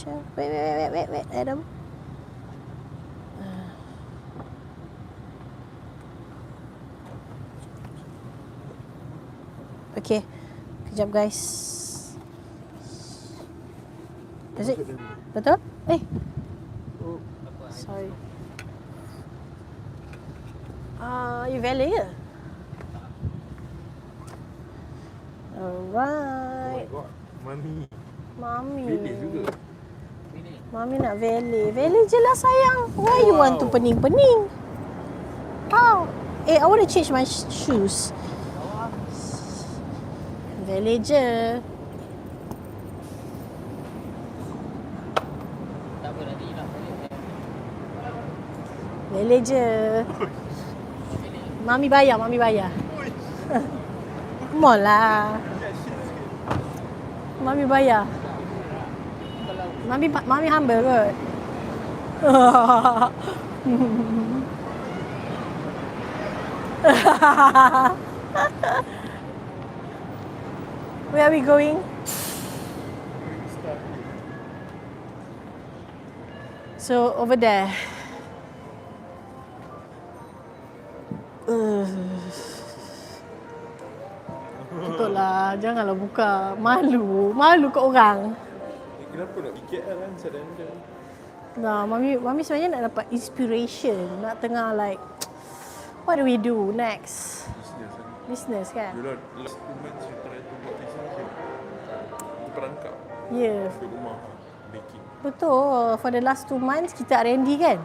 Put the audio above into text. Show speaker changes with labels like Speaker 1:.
Speaker 1: Michelle. Wait, Adam. Okay, kejap guys. Is it? Betul?
Speaker 2: Oh,
Speaker 1: Sorry. You valet ke?
Speaker 2: oh
Speaker 1: Alright.
Speaker 2: my god.
Speaker 1: Mami.
Speaker 2: Valet juga.
Speaker 1: Mami nak valet. Valet je lah sayang. Why you want to pening-pening? How? I want to change my shoes. Valet je.
Speaker 3: Tak apa, nanti nak balik.
Speaker 1: Valet je. Mami bayar. Come on lah. Mami bayar. Mami humble kot. Where are we going? So over there. Tutuplah, janganlah buka. Malu kat orang.
Speaker 2: Kenapa nak pergi KL kan sedang-sedang?
Speaker 1: Nah, mami sebenarnya nak dapat inspiration, nak tengah like what do we do next? Business kan?
Speaker 2: Yelah, last 2 months you try to buat business je. Perangkap
Speaker 1: Ya, yeah.
Speaker 2: di rumah, baking.
Speaker 1: Betul. For the last 2 months kita R&D kan?